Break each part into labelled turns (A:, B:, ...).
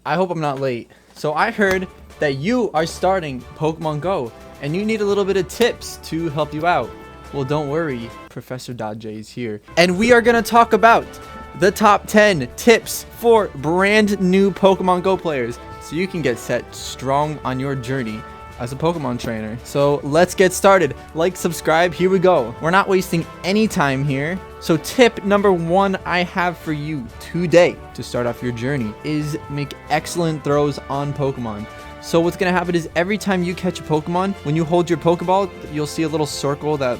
A: I hope I'm not late. So I heard that you are starting Pokemon Go and you need a little bit of tips to help you out. Well, don't worry, Professor J is here. And we are going to talk about the top 10 tips for brand new Pokemon Go players so you can get set strong on your journey as a Pokemon trainer. So let's get started. Like, subscribe, here we go. We're not wasting any time here. So tip number 1 I have for you today to start off your journey is make excellent throws on Pokemon. So what's going to happen is every time you catch a Pokemon, when you hold your Pokeball, you'll see a little circle that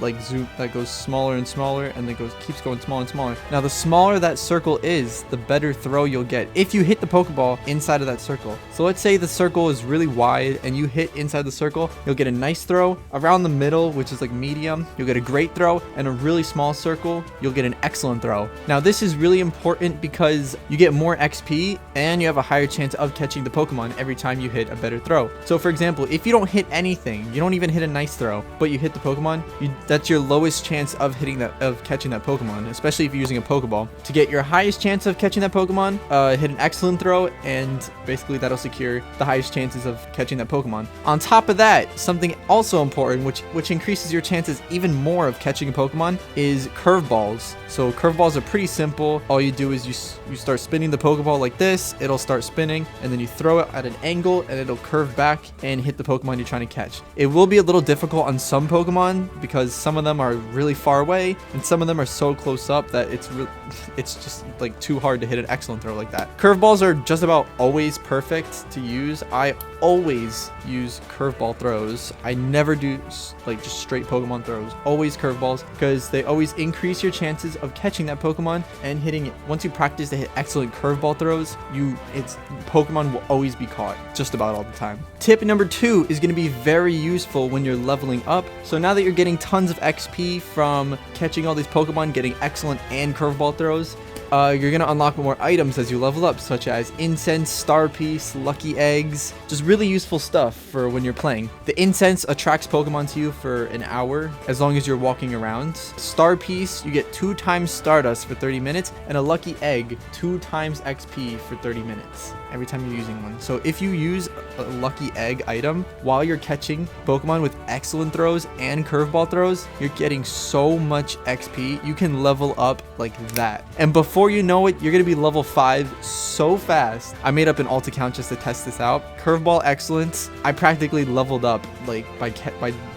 A: goes smaller and smaller and then keeps going smaller and smaller. Now the smaller that circle is, the better throw you'll get if you hit the Pokeball inside of that circle. So let's say the circle is really wide and you hit inside the circle, you'll get a nice throw. Around the middle, which is like medium, you'll get a great throw, and a really small circle, you'll get an excellent throw. Now this is really important because you get more XP and you have a higher chance of catching the Pokemon every time you hit a better throw. So for example, if you don't hit anything, you don't even hit a nice throw, but you hit the Pokemon, that's your lowest chance of catching that Pokemon, especially if you're using a Pokeball. To get your highest chance of catching that Pokemon, hit an excellent throw, and basically that'll secure the highest chances of catching that Pokemon. On top of that, something also important, which increases your chances even more of catching a Pokemon, is curveballs. So curveballs are pretty simple. All you do is you start spinning the Pokeball like this, it'll start spinning, and then you throw it at an angle and it'll curve back and hit the Pokemon you're trying to catch. It will be a little difficult on some Pokemon because some of them are really far away and some of them are so close up that it's just like too hard to hit an excellent throw like that. Curveballs are just about always perfect to use. I always use curveball throws. I never do like just straight Pokemon throws. Always curveballs because they always increase your chances of catching that Pokemon and hitting it. Once you practice to hit excellent curveball throws, Pokemon will always be caught just about all the time. Tip number 2 is going to be very useful when you're leveling up. So now that you're getting tons of XP from catching all these Pokemon, getting excellent and curveball throws, you're going to unlock more items as you level up, such as Incense, Star Piece, Lucky Eggs, just really useful stuff for when you're playing. The Incense attracts Pokemon to you for an hour as long as you're walking around. Star Piece, you get 2 times Stardust for 30 minutes, and a Lucky Egg, 2 times XP for 30 minutes every time you're using one. So if you use a Lucky Egg item while you're catching Pokemon with excellent throws and curveball throws, you're getting so much XP. You can level up like that. And before you know it, you're going to be level 5 so fast. I made up an alt account just to test this out. Curveball excellence, I practically leveled up like by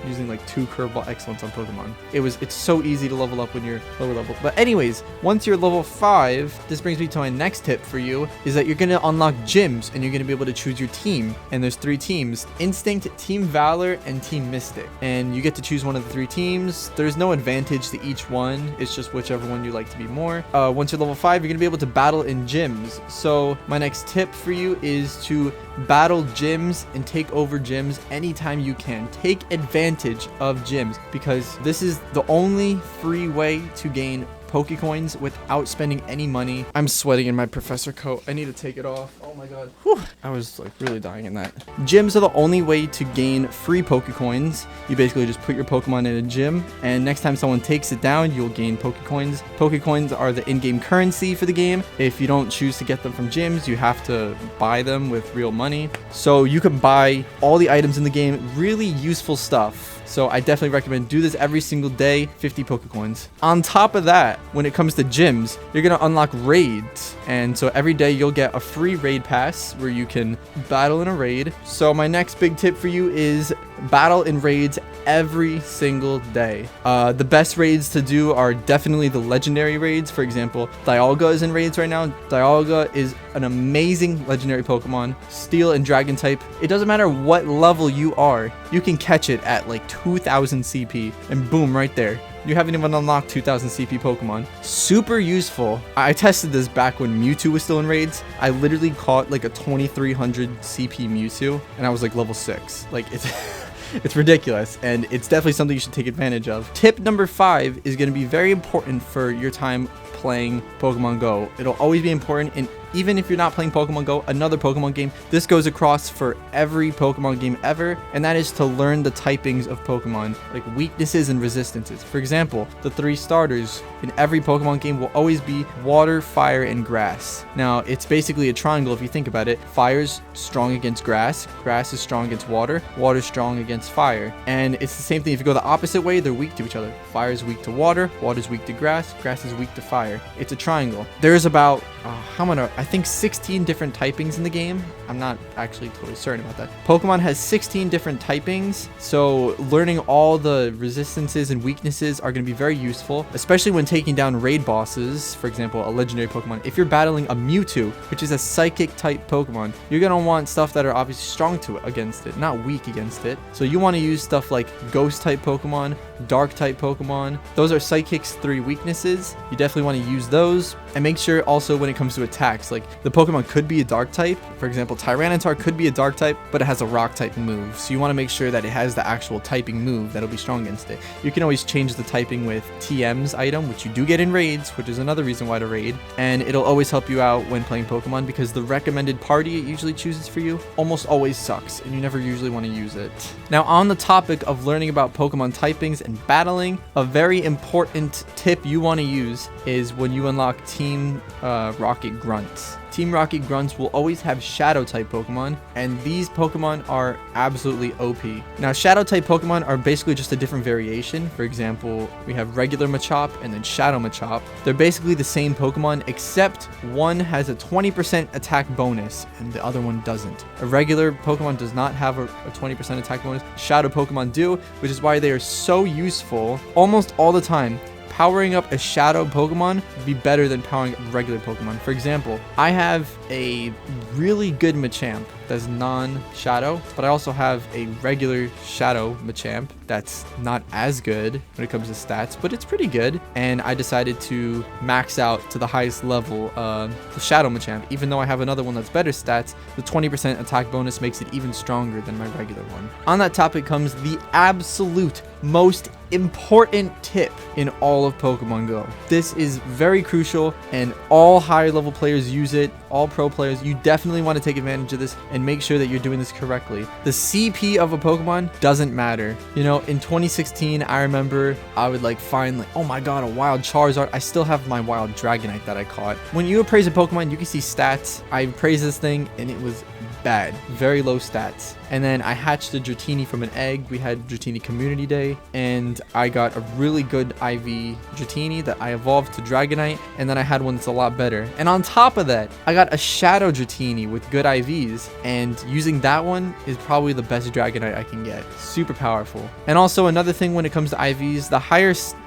A: using like 2 curveball excellence on Pokemon. It's so easy to level up when you're lower level. But anyways, once you're level 5, this brings me to my next tip for you, is that you're going to unlock gyms and you're going to be able to choose your team. And there's 3 teams: Instinct, Team Valor, and Team Mystic. And you get to choose one of the 3 teams. There's no advantage to each one. It's just whichever one you like to be more. Once you're level 5, you're going to be able to battle in gyms. So my next tip for you is to battle gyms and take over gyms anytime you can. Take advantage of gyms because this is the only free way to gain Pokecoins without spending any money. I'm sweating in my professor coat. I need to take it off. Oh my god. Whew. I was like really dying in that. Gyms are the only way to gain free Pokecoins. You basically just put your Pokemon in a gym, and next time someone takes it down, you'll gain Pokecoins. Pokecoins are the in-game currency for the game. If you don't choose to get them from gyms, you have to buy them with real money. So you can buy all the items in the game. Really useful stuff. So I definitely recommend do this every single day, 50 Pokecoins. On top of that, when it comes to gyms, you're going to unlock raids. And so every day you'll get a free raid pass where you can battle in a raid. So my next big tip for you is battle in raids every single day. The best raids to do are definitely the legendary raids. For example, Dialga is in raids right now. Dialga is an amazing legendary Pokemon, Steel and Dragon type. It doesn't matter what level you are, you can catch it at like 2000 CP and boom, right there. You haven't even unlocked 2000 CP Pokemon. Super useful. I tested this back when Mewtwo was still in raids. I literally caught like a 2300 CP Mewtwo and I was like level 6. Like it's ridiculous, and it's definitely something you should take advantage of. Tip number 5 is going to be very important for your time playing Pokemon Go. It'll always be important in even if you're not playing Pokemon Go, another Pokemon game, this goes across for every Pokemon game ever, and that is to learn the typings of Pokemon, like weaknesses and resistances. For example, the 3 starters in every Pokemon game will always be water, fire, and grass. Now, it's basically a triangle if you think about it. Fire's strong against grass, grass is strong against water, water's strong against fire. And it's the same thing if you go the opposite way, they're weak to each other. Fire is weak to water, water's weak to grass, grass is weak to fire. It's a triangle. There's about, I think 16 different typings in the game. I'm not actually totally certain about that. Pokemon has 16 different typings, so learning all the resistances and weaknesses are going to be very useful, especially when taking down raid bosses. For example, a legendary Pokemon. If you're battling a Mewtwo, which is a psychic type Pokemon, you're going to want stuff that are obviously strong to it against it, not weak against it. So you want to use stuff like ghost type Pokemon, dark type Pokemon. Those are Psychic's 3 weaknesses. You definitely want to use those. And make sure also when it comes to attacks, like the Pokemon could be a dark type. For example, Tyranitar could be a dark type, but it has a rock type move. So you want to make sure that it has the actual typing move that'll be strong against it. You can always change the typing with TM's item, which you do get in raids, which is another reason why to raid. And it'll always help you out when playing Pokemon because the recommended party it usually chooses for you almost always sucks and you never usually want to use it. Now, on the topic of learning about Pokemon typings and battling, a very important tip you want to use is when you unlock Team Rocket Grunts. Team Rocket Grunts will always have Shadow type Pokemon, and these Pokemon are absolutely OP. Now, Shadow type Pokemon are basically just a different variation. For example, we have regular Machop and then Shadow Machop. They're basically the same Pokemon, except one has a 20% attack bonus and the other one doesn't. A regular Pokemon does not have a 20% attack bonus. Shadow Pokemon do, which is why they are so useful almost all the time. Powering up a Shadow Pokemon would be better than powering up regular Pokemon. For example, I have a really good Machamp that's non-Shadow, but I also have a regular Shadow Machamp that's not as good when it comes to stats, but it's pretty good. And I decided to max out to the highest level the Shadow Machamp. Even though I have another one that's better stats, the 20% attack bonus makes it even stronger than my regular one. On that topic comes the absolute most important tip in all of Pokemon Go. This is very crucial and all higher level players use it, all pro players. You definitely want to take advantage of this and make sure that you're doing this correctly. The CP of a Pokemon doesn't matter. You know, in 2016, I remember I would find oh my god, a wild Charizard. I still have my wild Dragonite that I caught. When you appraise a Pokemon, you can see stats. I appraised this thing and it was bad, very low stats. And then I hatched a Dratini from an egg. We had Dratini Community Day, and I got a really good IV Dratini that I evolved to Dragonite, and then I had one that's a lot better. And on top of that, I got a Shadow Dratini with good IVs, and using that one is probably the best Dragonite I can get. Super powerful. And also another thing when it comes to IVs, the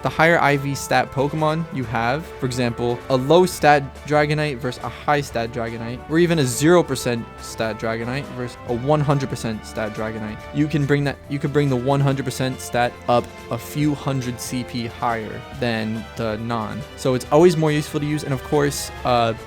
A: higher IV stat Pokemon you have, for example, a low stat Dragonite versus a high stat Dragonite, or even a 0% stat Dragonite versus a 100% stat Dragonite. You can bring the 100% stat up a few hundred CP higher than the non. So it's always more useful to use. And of course,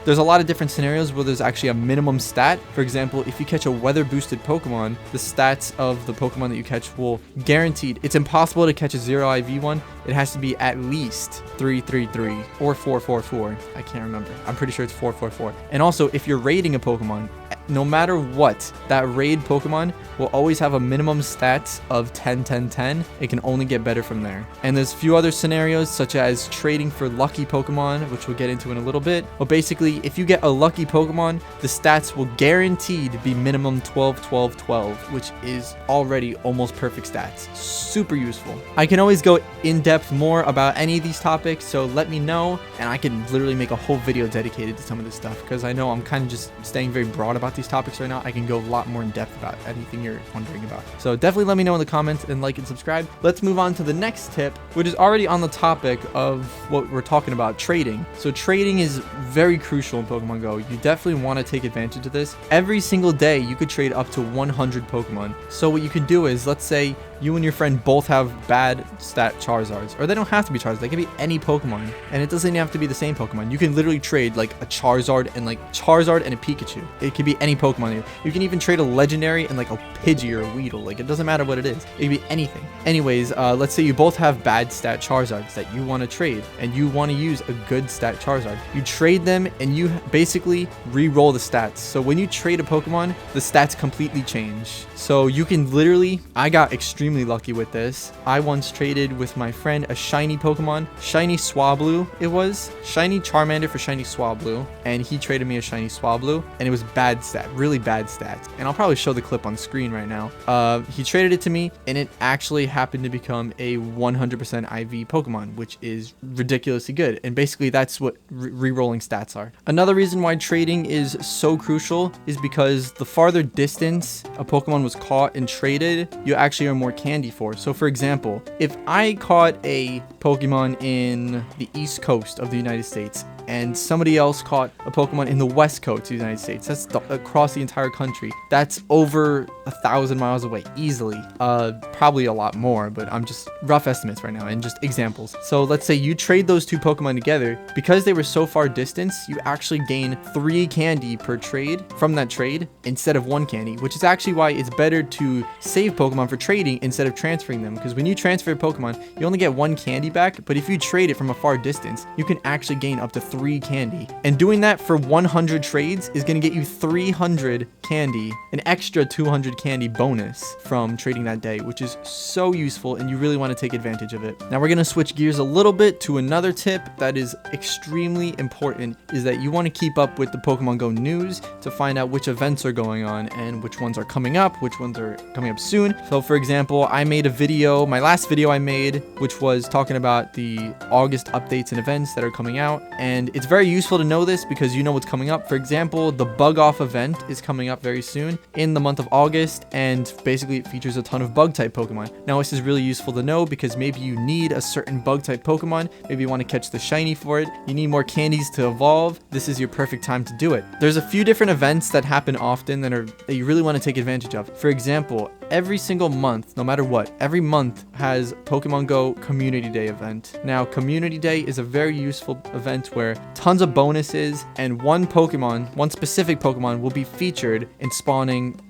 A: there's a lot of different scenarios where there's actually a minimum stat. For example, if you catch a weather boosted Pokemon, the stats of the Pokemon that you catch will guaranteed. It's impossible to catch a 0 IV one. It has to be at least 333 or 444. I can't remember. I'm pretty sure it's 444. And also, if you're raiding a Pokemon, no matter what, that raid Pokemon will always have a minimum stats of 10, 10, 10. It can only get better from there. And there's a few other scenarios, such as trading for lucky Pokemon, which we'll get into in a little bit. But basically, if you get a lucky Pokemon, the stats will guaranteed be minimum 12, 12, 12, which is already almost perfect stats. Super useful. I can always go in depth more about any of these topics, so let me know, and I can literally make a whole video dedicated to some of this stuff, because I know I'm kind of just staying very broad about these topics right now. I can go a lot more in depth about anything you're wondering about. So definitely let me know in the comments and like and subscribe. Let's move on to the next tip, which is already on the topic of what we're talking about, trading. So trading is very crucial in Pokemon Go. You definitely want to take advantage of this. Every single day, you could trade up to 100 Pokemon. So what you could do is, let's say you and your friend both have bad stat Charizards, or they don't have to be Charizards, they can be any Pokemon, and it doesn't even have to be the same Pokemon. You can literally trade like a Charizard and a Pikachu. It could be any Pokemon. You can even trade a legendary and like a Pidgey or a Weedle. Like, it doesn't matter what it is. It could be anything. Anyways, let's say you both have bad stat Charizards that you want to trade, and you want to use a good stat Charizard. You trade them, and you basically re-roll the stats. So when you trade a Pokemon, the stats completely change. So you can literally, I got extremely lucky with this. I once traded with my friend a shiny Pokemon, shiny Swablu it was, shiny Charmander for shiny Swablu, and he traded me a shiny Swablu, and it was bad stat, really bad stats. And I'll probably show the clip on screen right now. He traded it to me, and it actually happened to become a 100% IV Pokemon, which is ridiculously good. And basically that's what re-rolling stats are. Another reason why trading is so crucial is because the farther distance a Pokemon was caught and traded, you actually earn more candy for. So for example, if I caught a Pokemon in the East Coast of the United States and somebody else caught a Pokemon in the West Coast of the United States, that's across the entire country. That's over 1,000 miles away easily. Probably a lot more, but I'm just rough estimates right now and just examples. So let's say you trade those two Pokemon together. Because they were so far distance, you actually gain 3 candy per trade from that trade instead of 1 candy, which is actually why it's better to save Pokemon for trading instead of transferring them. Because when you transfer a Pokemon, you only get 1 candy back, but if you trade it from a far distance, you can actually gain up to 3 candy. And doing that for 100 trades is going to get you 300 candy, an extra 200 candy bonus from trading that day, which is so useful, and you really want to take advantage of it. Now we're going to switch gears a little bit to another tip that is extremely important, is that you want to keep up with the Pokemon Go news to find out which events are going on and which ones are coming up, which ones are coming up soon. So for example, I made a video, my last video I made, which was talking about the August updates and events that are coming out, and it's very useful to know this because you know what's coming up. For example, the Bug Off event is coming up very soon in the month of August, and basically it features a ton of bug type Pokemon. Now this is really useful to know because maybe you need a certain bug type Pokemon, maybe you want to catch the shiny for it, you need more candies to evolve. This is your perfect time to do it. There's a few different events that happen often that you really want to take advantage of. For example, every single month, no matter what, every month has Pokemon Go Community Day event. Now, Community Day is a very useful event where tons of bonuses and one specific Pokemon will be featured in spawning,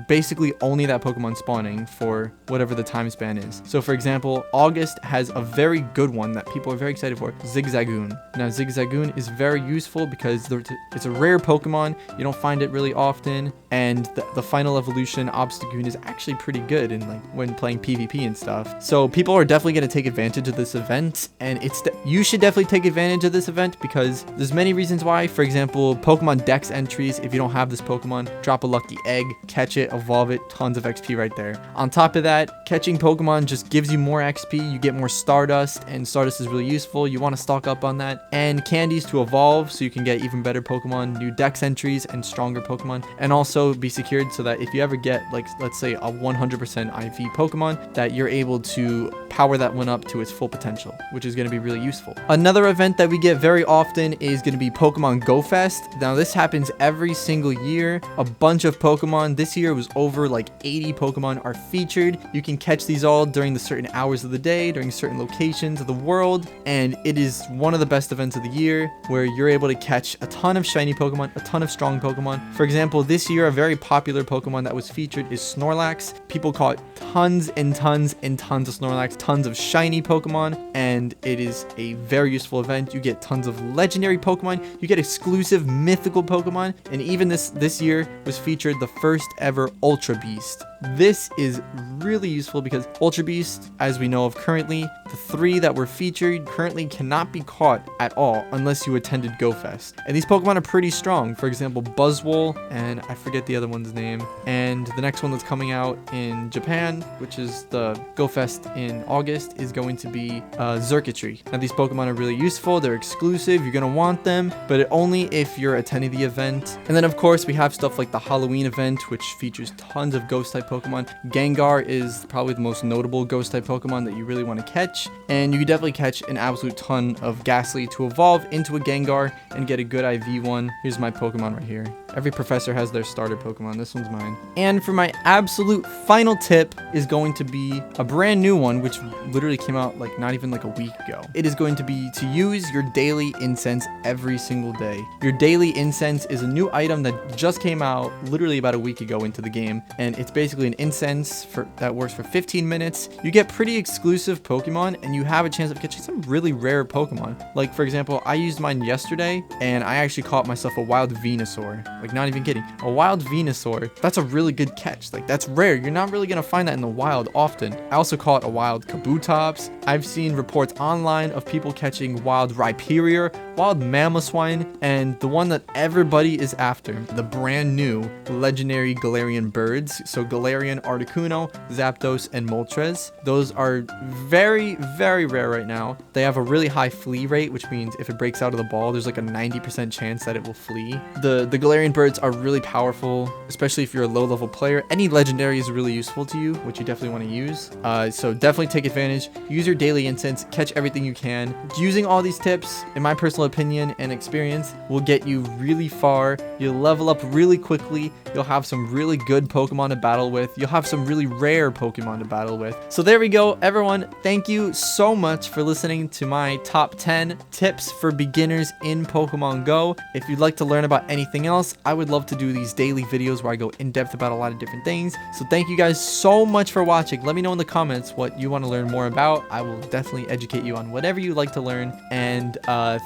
A: basically only that Pokemon spawning for whatever the time span is. So for example, August has a very good one that people are very excited for, Zigzagoon. Now Zigzagoon is very useful because it's a rare Pokemon, you don't find it really often, and the final evolution Obstagoon is actually pretty good in when playing PvP and stuff. So people are definitely going to take advantage of this event, and you should definitely take advantage of this event because there's many reasons why. For example, Pokemon Dex entries, if you don't have this Pokemon, drop a lucky egg, catch it, evolve it, tons of XP right there. On top of that, catching Pokemon just gives you more XP, you get more Stardust, and Stardust is really useful. You want to stock up on that, and candies to evolve so you can get even better Pokemon, new Dex entries, and stronger Pokemon, and also be secured so that if you ever get, let's say a 100% IV Pokemon, that you're able to power that one up to its full potential, which is going to be really useful. Another event that we get very often is going to be Pokemon Go Fest. Now this happens every single year. A bunch of Pokemon. This year was over 80 Pokemon are featured. You can catch these all during the certain hours of the day, during certain locations of the world, and it is one of the best events of the year where you're able to catch a ton of shiny Pokemon, a ton of strong Pokemon. For example, this year a very popular Pokemon that was featured is Snorlax. People caught tons and tons and tons of Snorlax, tons of shiny Pokemon, and it is a very useful event. You get tons of legendary Pokemon, you get exclusive mythical Pokemon, and even this year was featured the first ever Ultra Beast. This is really useful because Ultra Beast, as we know of currently, the 3 that were featured currently cannot be caught at all unless you attended Go Fest. And these Pokemon are pretty strong. For example, Buzzwole, and I forget the other one's name. And the next one that's coming out in Japan, which is the Go Fest in August, is going to be Xurkitree. Now these Pokemon are really useful. They're exclusive. You're going to want them, but only if you're attending the event. And then of course we have stuff like the Halloween event, which features tons of Ghost type Pokemon. Gengar is probably the most notable Ghost type Pokemon that you really want to catch, and you can definitely catch an absolute ton of Ghastly to evolve into a Gengar and get a good IV one. Here's my Pokemon right here. Every professor has their starter Pokemon. This one's mine. And for my absolute final tip is going to be a brand new one, which literally came out like not even like a week ago. It is going to be to use your daily incense every single day. Your daily incense is a new item that just came out literally about a week ago into the game, and it's basically an incense that works for 15 minutes. You get pretty exclusive Pokemon, and you have a chance of catching some really rare Pokemon. Like, for example, I used mine yesterday, and I actually caught myself a wild Venusaur. Like, not even kidding. A wild Venusaur. That's a really good catch. Like, that's rare. You're not really gonna find that in the wild often. I also caught a wild Kabutops. I've seen reports online of people catching wild Rhyperior, wild Mamoswine, and the one that everybody is after, the brand new legendary Galarian birds. So Galarian, Articuno, Zapdos, and Moltres. Those are very, very rare right now. They have a really high flee rate, which means if it breaks out of the ball, there's like a 90% chance that it will flee. The Galarian birds are really powerful, especially if you're a low-level player. Any legendary is really useful to you, which you definitely want to use. So definitely take advantage. Use your daily incense, catch everything you can. Using all these tips, in my personal opinion and experience, will get you really far. You'll level up really quickly. You'll have some really good Pokemon to battle with. You'll have some really rare Pokemon to battle with. So there we go, everyone. Thank you so much for listening to my top 10 tips for beginners in Pokemon Go. If you'd like to learn about anything else, I would love to do these daily videos where I go in depth about a lot of different things. So thank you guys so much for watching. Let me know in the comments what you want to learn more about. I will definitely educate you on whatever you like to learn. And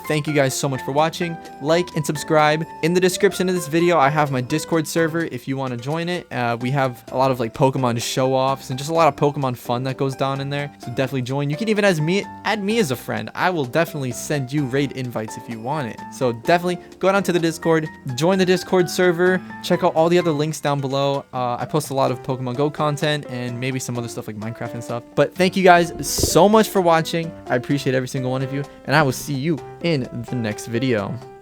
A: thank you guys so much for watching. Like and subscribe. In the description of this video, I have my Discord server if you want to join it. We have a lot of like Pokemon show-offs and just a lot of Pokemon fun that goes down in there. So definitely join. You can even add me as a friend. I will definitely send you raid invites if you want it. So definitely go down to the Discord, join the Discord server, check out all the other links down below. I post a lot of Pokemon Go content and maybe some other stuff like Minecraft and stuff. But thank you guys so much for watching. I appreciate every single one of you, and I will see you in the next video.